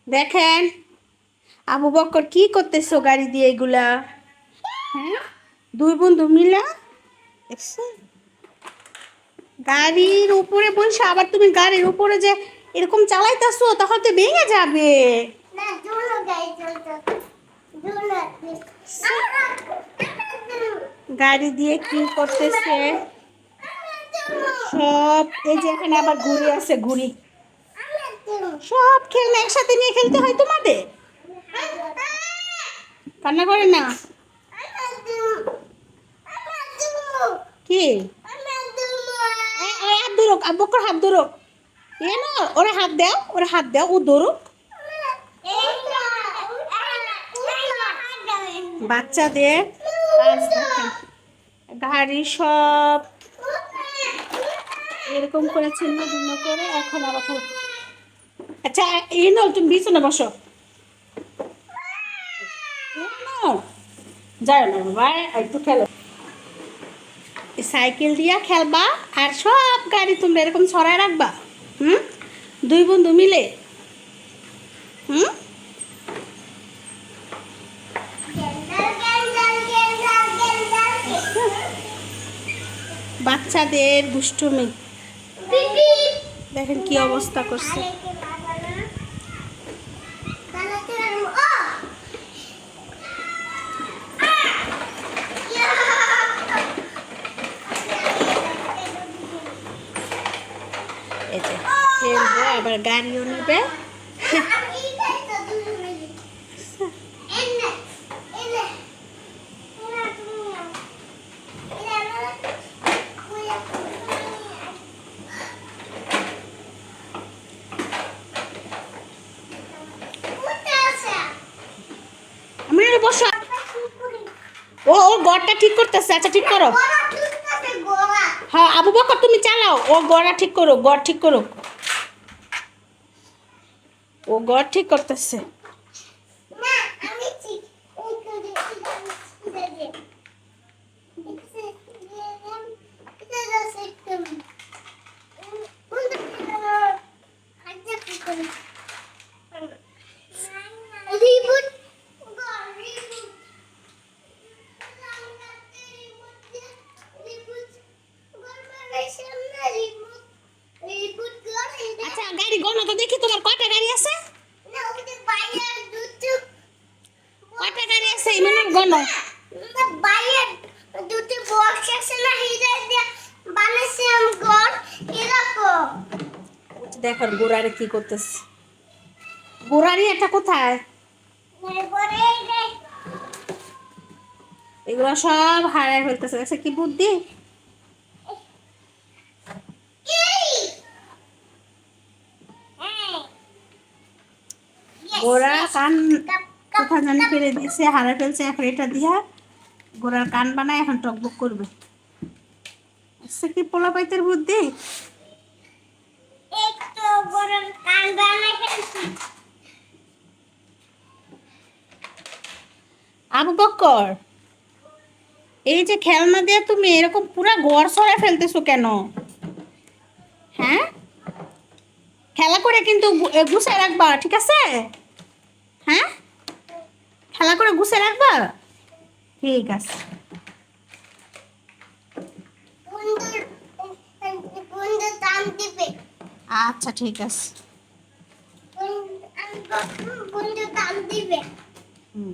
দেখেন আবু বক্কর কি করতেছো গাড়ি দিয়ে এগুলা। হ্যাঁ, দুই বন্ধু মিলা দেখছো? গাড়ির উপরে বসে আবার তুমি গাড়ির উপরে যে এরকম চালাইতেছো তখন তো ভেঙে যাবে। গাড়ি দিয়ে কি করতেছে সব। এই যে এখানে আবার ঘুড়ি আছে, ঘুড়ি। সব খেলনা একসাথে নিয়ে খেলতে হয় তোমাদের। কান্না করে না কি? হাত ধরুক, আব্বুকর হাত ধরুক। এ না, ওরা হাত দাও, ওরা হাত দাও, ও ধরুক। বাচ্চাদের কাজ দেখেন, গাড়ি সব এরকম করে ছিন্ন ভিন্ন করে এখন আবার আচ্ছা এই নাও, তুমি বিছানা বসো। যাও না বাবা, একটু খেলো। সাইকেল দিয়া খেলবা আর সব গাড়ি তোমরা এরকম ছড়ায় রাখবা। হুম, দুই বন্ধু মিলে। হুম, বাচ্চাদের দুষ্টুমি দেখেন কি অবস্থা করছে। এই যে খেলবো, আবার গাড়িও নেবে। আমি বসো। ও ও গড়টা ঠিক করতেছে। আচ্ছা ঠিক করো। হ্যাঁ আবু বকর তুমি চালাও, ও গড়া ঠিক করো, গড় ঠিক করো। ও গড় ঠিক করতেছে। আচ্ছা গাড়ি গণো তো দেখি, তোমার কয়টা গাড়ি আছে? কয়টা গাড়ি আছে ইমানের গণো। দেখো গোড়ারে কি করতেছে। গোড়ারি এটা কোথায়? এগুলো সব হারায় ফেলতেছে। দেখছে কি বুদ্ধি। গোড়া কান কোথায় জানি ফেলে দিয়েছে, হারায় ফেলছে। এখন এটা দিয়া গোড়ার কান বানায় এখন টকবক করবে। আচ্ছা কি পোলাপাইতের বুদ্ধি। আবু বক্কর, এই যে খেলনা দিয়ে তুমি এরকম পুরা ঘর সরায় ফেলতেছো কেন? হ্যাঁ, খেলা করে কিন্তু গুছায় রাখবা, ঠিক আছে? হ্যাঁ, খেলা করে গুছায় রাখবা, ঠিক আছে। আচ্ছা ঠিক আছে। হুম।